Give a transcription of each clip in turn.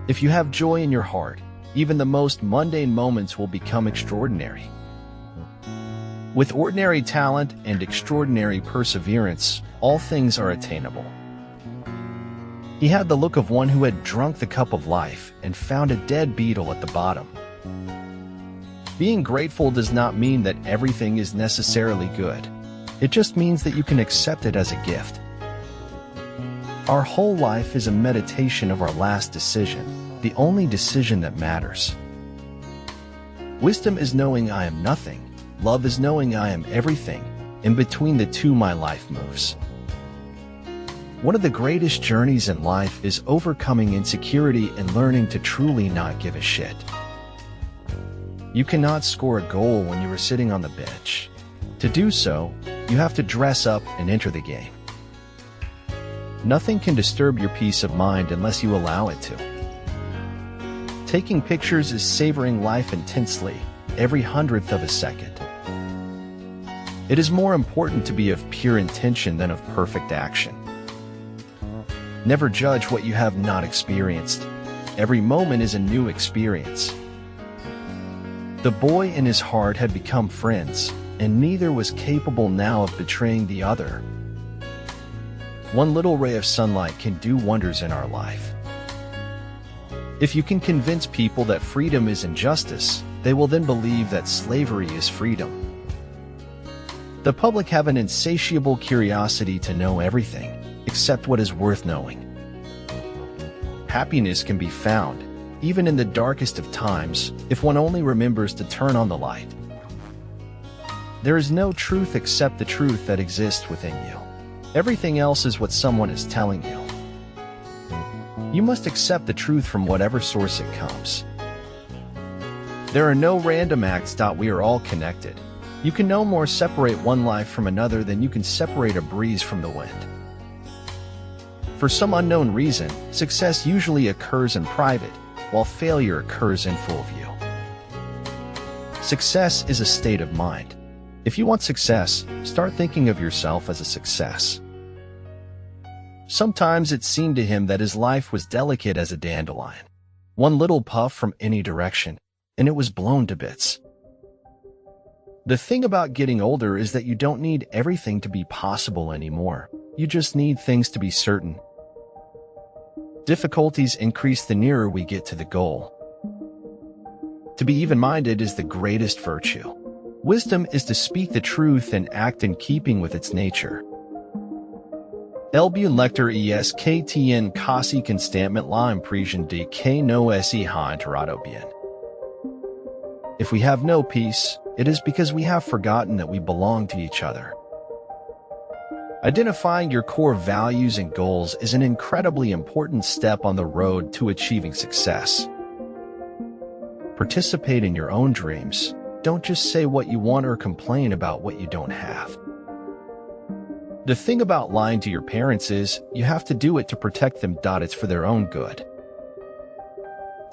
If you have joy in your heart, even the most mundane moments will become extraordinary. With ordinary talent and extraordinary perseverance, all things are attainable. He had the look of one who had drunk the cup of life and found a dead beetle at the bottom. Being grateful does not mean that everything is necessarily good. It just means that you can accept it as a gift. Our whole life is a meditation of our last decision, the only decision that matters. Wisdom is knowing I am nothing. Love is knowing I am everything. In between the two, my life moves. One of the greatest journeys in life is overcoming insecurity and learning to truly not give a shit. You cannot score a goal when you are sitting on the bench. To do so, you have to dress up and enter the game. Nothing can disturb your peace of mind unless you allow it to. Taking pictures is savoring life intensely, every hundredth of a second. It is more important to be of pure intention than of perfect action. Never judge what you have not experienced. Every moment is a new experience. The boy and his heart had become friends, and neither was capable now of betraying the other. One little ray of sunlight can do wonders in our life. If you can convince people that freedom is injustice, they will then believe that slavery is freedom. The public have an insatiable curiosity to know everything, except what is worth knowing. Happiness can be found, even in the darkest of times, if one only remembers to turn on the light. There is no truth except the truth that exists within you. Everything else is what someone is telling you. You must accept the truth from whatever source it comes. There are no random acts. We are all connected. You can no more separate one life from another than you can separate a breeze from the wind. For some unknown reason, success usually occurs in private, while failure occurs in full view. Success is a state of mind. If you want success, start thinking of yourself as a success. Sometimes it seemed to him that his life was delicate as a dandelion. One little puff from any direction, and it was blown to bits. The thing about getting older is that you don't need everything to be possible anymore. You just need things to be certain. Difficulties increase the nearer we get to the goal. To be even-minded is the greatest virtue. Wisdom is to speak the truth and act in keeping with its nature. Elbun lector esktn kasi constantment la impression de que no se ha enterado bien. If we have no peace, it is because we have forgotten that we belong to each other. Identifying your core values and goals is an incredibly important step on the road to achieving success. Participate in your own dreams. Don't just say what you want or complain about what you don't have. The thing about lying to your parents is, you have to do it to protect them. It's for their own good.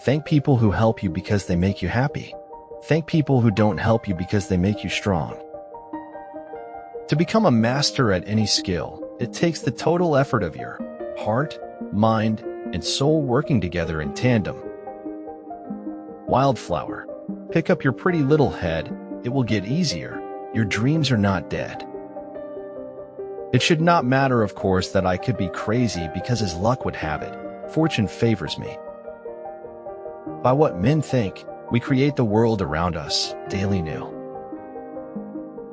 Thank people who help you because they make you happy. Thank people who don't help you because they make you strong. To become a master at any skill, it takes the total effort of your heart, mind, and soul working together in tandem. Wildflower, pick up your pretty little head. It will get easier. Your dreams are not dead. It should not matter, of course, that I could be crazy because as luck would have it, fortune favors me. By what men think, we create the world around us, daily new.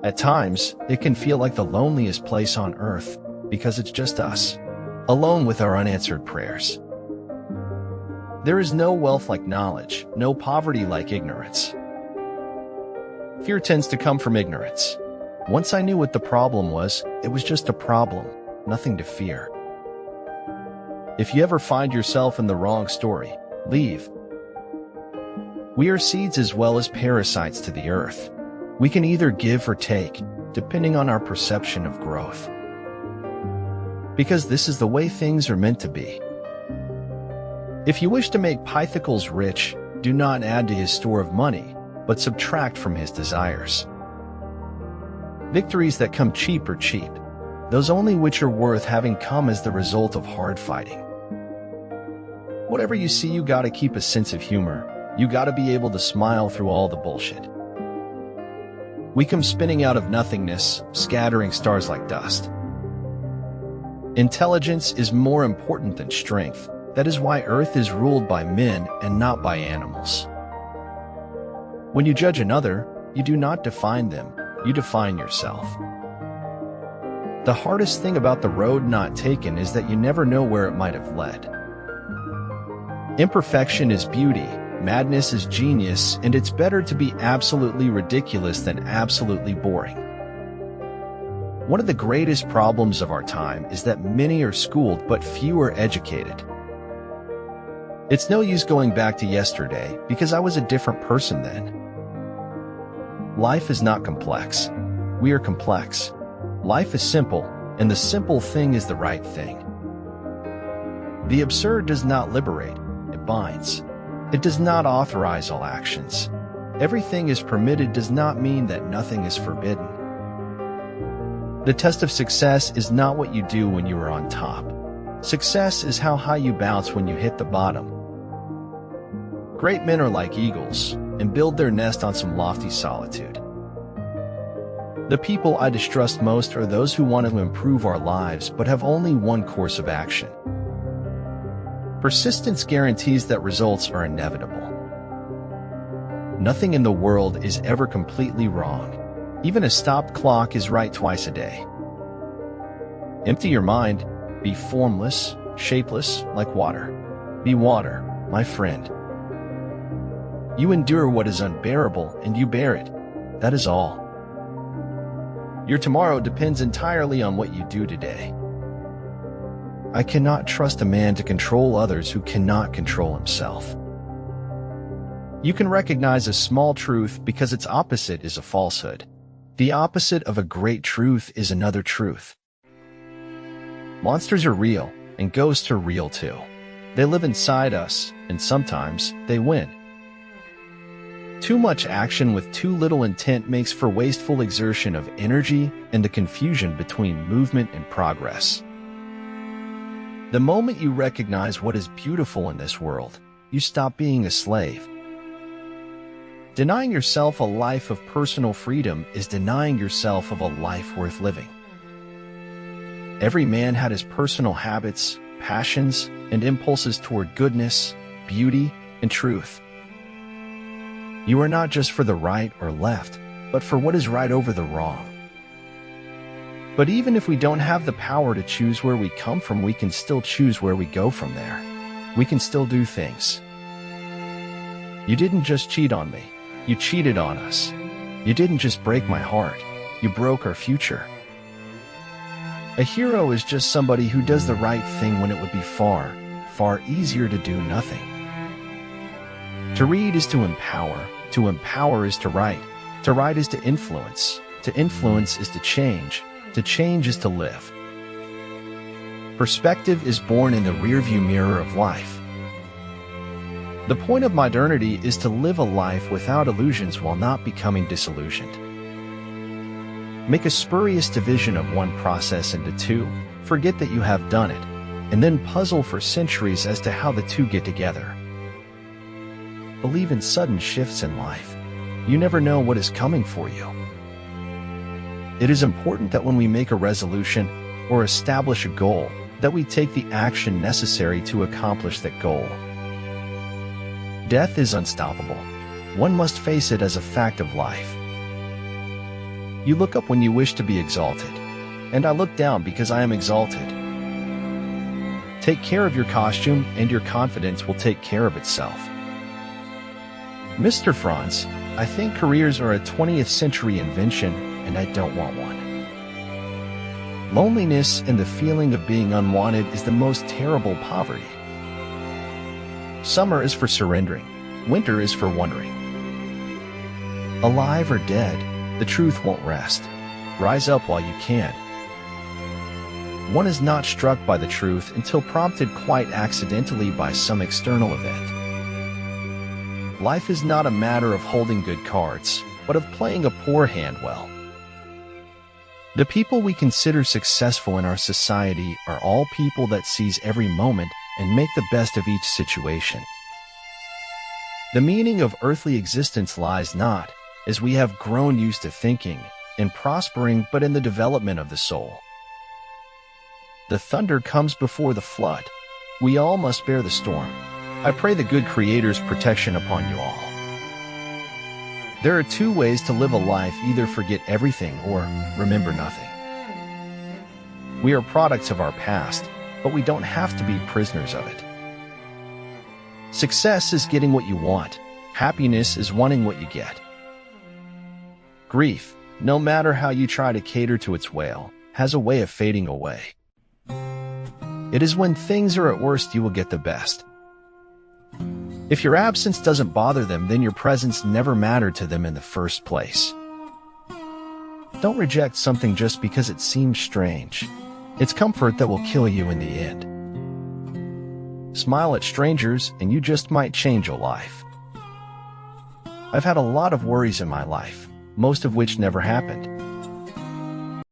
At times, it can feel like the loneliest place on earth, because it's just us, alone with our unanswered prayers. There is no wealth like knowledge, no poverty like ignorance. Fear tends to come from ignorance. Once I knew what the problem was, it was just a problem, nothing to fear. If you ever find yourself in the wrong story, leave. We are seeds as well as parasites to the earth. We can either give or take, depending on our perception of growth. Because this is the way things are meant to be. If you wish to make Pythocles rich, do not add to his store of money, but subtract from his desires. Victories that come cheap are cheap, those only which are worth having come as the result of hard fighting. Whatever you see, you gotta keep a sense of humor. You gotta be able to smile through all the bullshit. We come spinning out of nothingness, scattering stars like dust. Intelligence is more important than strength. That is why Earth is ruled by men and not by animals. When you judge another, you do not define them, you define yourself. The hardest thing about the road not taken is that you never know where it might have led. Imperfection is beauty, madness is genius, and it's better to be absolutely ridiculous than absolutely boring. One of the greatest problems of our time is that many are schooled but few are educated. It's no use going back to yesterday because I was a different person then. Life is not complex. We are complex. Life is simple, and the simple thing is the right thing. The absurd does not liberate, it binds. It does not authorize all actions. Everything is permitted does not mean that nothing is forbidden. The test of success is not what you do when you are on top. Success is how high you bounce when you hit the bottom. Great men are like eagles and build their nest on some lofty solitude. The people I distrust most are those who want to improve our lives but have only one course of action. Persistence guarantees that results are inevitable. Nothing in the world is ever completely wrong. Even a stopped clock is right twice a day. Empty your mind. Be formless, shapeless, like water. Be water, my friend. You endure what is unbearable and you bear it. That is all. Your tomorrow depends entirely on what you do today. I cannot trust a man to control others who cannot control himself. You can recognize a small truth because its opposite is a falsehood. The opposite of a great truth is another truth. Monsters are real, and ghosts are real too. They live inside us, and sometimes they win. Too much action with too little intent makes for wasteful exertion of energy and the confusion between movement and progress. The moment you recognize what is beautiful in this world, you stop being a slave. Denying yourself a life of personal freedom is denying yourself of a life worth living. Every man had his personal habits, passions, and impulses toward goodness, beauty, and truth. You are not just for the right or left, but for what is right over the wrong. But even if we don't have the power to choose where we come from, we can still choose where we go from there. We can still do things. You didn't just cheat on me. You cheated on us. You didn't just break my heart. You broke our future. A hero is just somebody who does the right thing when it would be far, far easier to do nothing. To read is to empower. To empower is to write. To write is to influence. To influence is to change. To change is to live. Perspective is born in the rearview mirror of life. The point of modernity is to live a life without illusions while not becoming disillusioned. Make a spurious division of one process into two, forget that you have done it, and then puzzle for centuries as to how the two get together. Believe in sudden shifts in life. You never know what is coming for you. It is important that when we make a resolution or establish a goal, that we take the action necessary to accomplish that goal. Death is unstoppable. One must face it as a fact of life. You look up when you wish to be exalted, and I look down because I am exalted. Take care of your costume, and your confidence will take care of itself. Mr. Franz, I think careers are a 20th century invention, and I don't want one. Loneliness and the feeling of being unwanted is the most terrible poverty. Summer is for surrendering. Winter is for wondering. Alive or dead, the truth won't rest. Rise up while you can. One is not struck by the truth until prompted quite accidentally by some external event. Life is not a matter of holding good cards, but of playing a poor hand well. The people we consider successful in our society are all people that seize every moment, and make the best of each situation. The meaning of earthly existence lies not, as we have grown used to thinking and prospering, but in the development of the soul. The thunder comes before the flood. We all must bear the storm. I pray the good Creator's protection upon you all. There are two ways to live a life: either forget everything or remember nothing. We are products of our past, but we don't have to be prisoners of it. Success is getting what you want. Happiness is wanting what you get. Grief, no matter how you try to cater to its wail, has a way of fading away. It is when things are at worst you will get the best. If your absence doesn't bother them, then your presence never mattered to them in the first place. Don't reject something just because it seems strange. It's comfort that will kill you in the end. Smile at strangers and you just might change your life. I've had a lot of worries in my life, most of which never happened.